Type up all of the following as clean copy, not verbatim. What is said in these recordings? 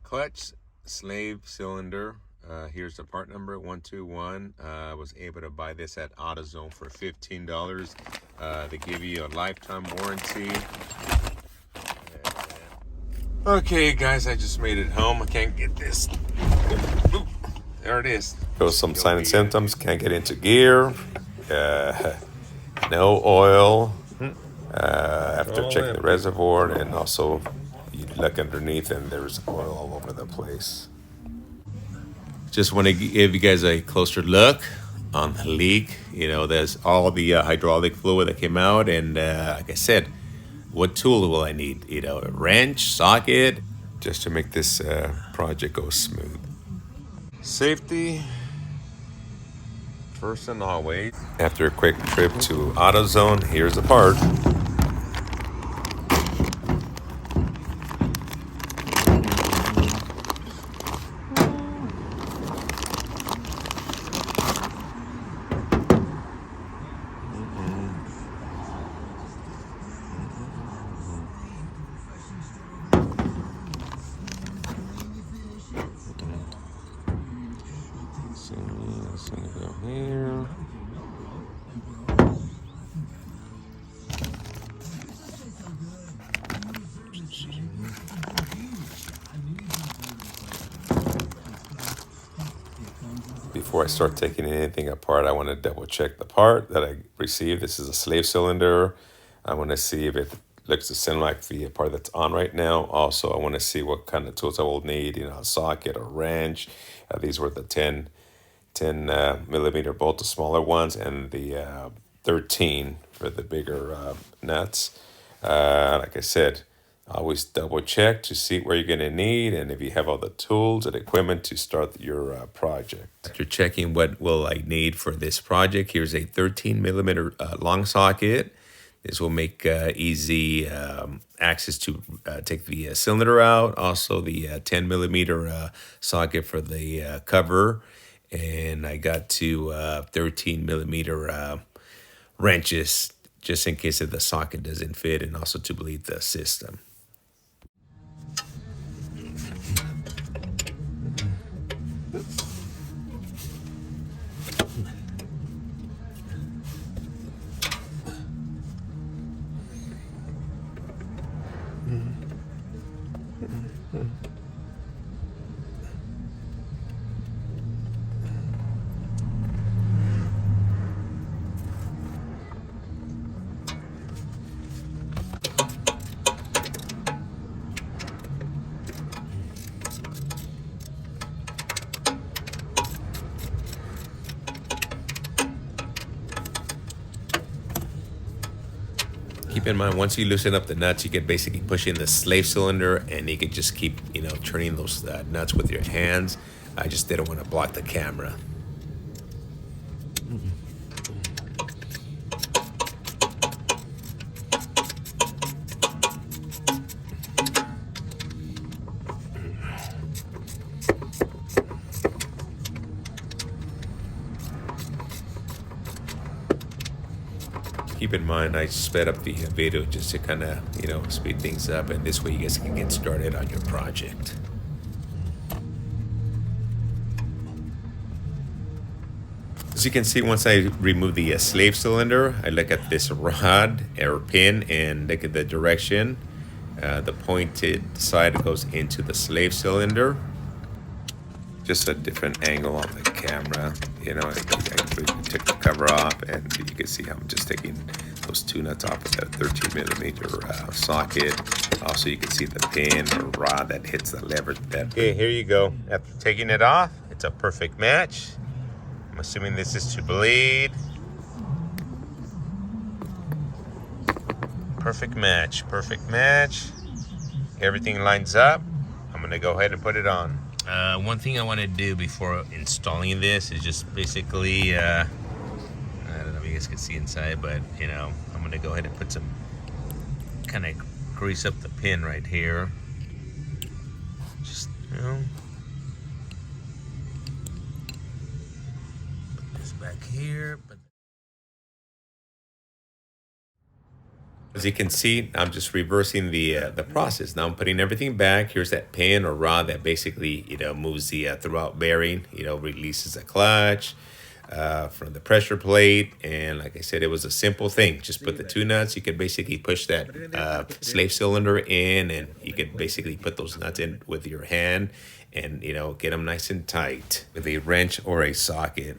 clutch slave cylinder. Here's the part number 121. I was able to buy this at AutoZone for $15. They give you a lifetime warranty. Okay, guys, I just made it home. I can't get this. Oop, there it is. Shows some signs and symptoms. Can't get into gear. No oil. After checking the reservoir, and also you look underneath and there's oil all over the place. Just want to give you guys a closer look on the leak. You know, there's all the hydraulic fluid that came out, and like I said, what tool will I need? You know, a wrench, socket, just to make this project go smooth. Safety first and always. After a quick trip to AutoZone, here's the part. Here. Before I start taking anything apart, I want to double check the part that I received. This is a slave cylinder. I want to see if it looks the same like the part that's on right now. Also, I want to see what kind of tools I will need, you know, a socket or wrench. These were the 10 millimeter bolt, the smaller ones, and the 13 for the bigger nuts. Like I said, always double check to see where you're going to need, and if you have all the tools and equipment to start your project. After checking what will I need for this project, here's a 13 millimeter long socket. This will make easy access to take the cylinder out. Also the 10 millimeter socket for the cover. And I got to 13 millimeter wrenches just in case if the socket doesn't fit, and also to bleed the system. Keep in mind, once you loosen up the nuts, you can basically push in the slave cylinder, and you can just keep, you know, turning those nuts with your hands. I just didn't want to block the camera. Keep in mind, I sped up the video just to kind of, you know, speed things up, and this way you guys can get started on your project. As you can see, once I remove the slave cylinder, I look at this rod or pin and look at the direction. The pointed side goes into the slave cylinder. Just a different angle on the camera, you know. I took the cover off, and you can see how I'm just taking those two nuts off of that 13 millimeter socket. Also, you can see the pin or rod that hits the lever. Okay, here you go. After taking it off, it's a perfect match. I'm assuming this is to bleed. Perfect match, perfect match. Everything lines up. I'm gonna go ahead and put it on. One thing I want to do before installing this is just basically, I don't know if you guys can see inside, but, you know, I'm going to go ahead and put some, kind of grease up the pin right here. Just, you know, put this back here. As you can see, I'm just reversing the process. Now I'm putting everything back. Here's that pin or rod that basically moves the throughout bearing. Releases the clutch from the pressure plate. And like I said, it was a simple thing. Just put the two nuts. You could basically push that slave cylinder in, and you could basically put those nuts in with your hand, and get them nice and tight with a wrench or a socket.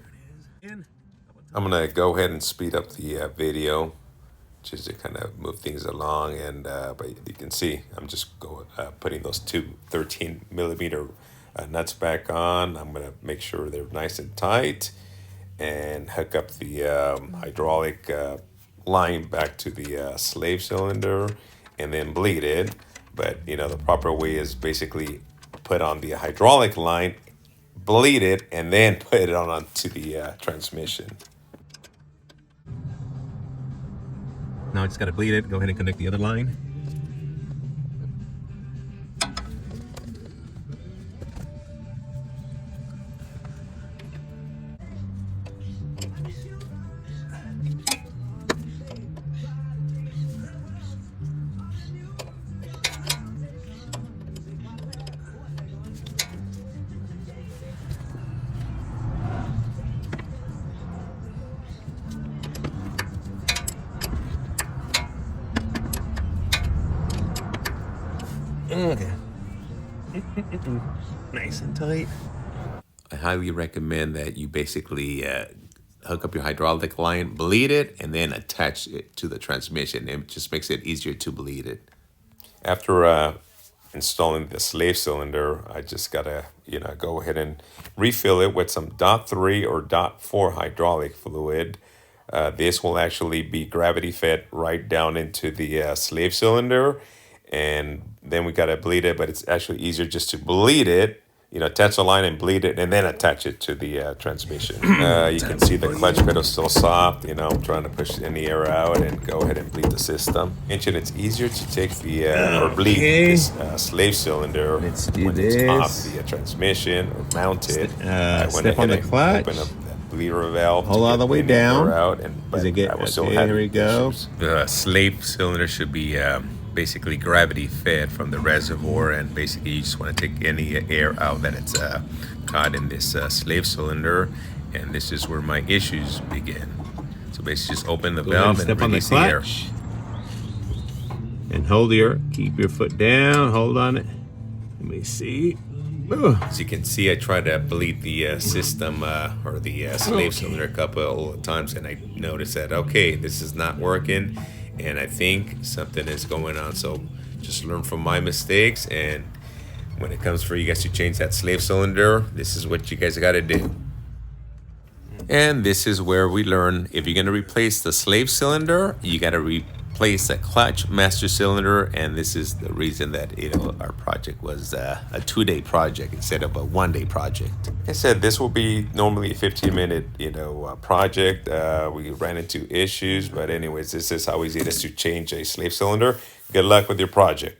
I'm gonna go ahead and speed up the video just to kind of move things along. And but you can see I'm just putting those two 13mm nuts back on. I'm gonna make sure they're nice and tight and hook up the hydraulic line back to the slave cylinder and then bleed it. But the proper way is basically put on the hydraulic line, bleed it, and then put it on onto the transmission. Now I just got to bleed it. Go ahead and connect the other line. Okay. Nice and tight. I highly recommend that you basically hook up your hydraulic line, bleed it, and then attach it to the transmission. It just makes it easier to bleed it. After installing the slave cylinder, I just gotta go ahead and refill it with some .3 or .4 hydraulic fluid. This will actually be gravity fed right down into the slave cylinder, and then we gotta bleed it. But it's actually easier just to bleed it. Attach the line and bleed it, and then attach it to the transmission. You can see the clutch pedal still soft. I'm trying to push any air out and go ahead and bleed the system. Mention it's easier to take the or bleed this slave cylinder when it's off the transmission or mounted. Step on the clutch. Open up that bleeder valve. Hold all the way down. Out, Does it get? Okay, here we go. The slave cylinder should be basically gravity fed from the reservoir, and basically you just want to take any air out that it's caught in this slave cylinder, and this is where my issues begin. So basically just open the valve and release the air. And keep your foot down, hold on it. Let me see. As you can see, I tried to bleed the system or the slave cylinder a couple of times, and I noticed that, okay, this is not working, and I think something is going on. So just learn from my mistakes, and when it comes for you guys to change that slave cylinder, this is what you guys got to do. And this is where we learn, if you're going to replace the slave cylinder, you got to replace the clutch master cylinder. And this is the reason that our project was a 2-day project instead of a 1-day project. Like I said, this will be normally a 15-minute project. We ran into issues, but anyways, this is how easy it is to change a slave cylinder. Good luck with your project.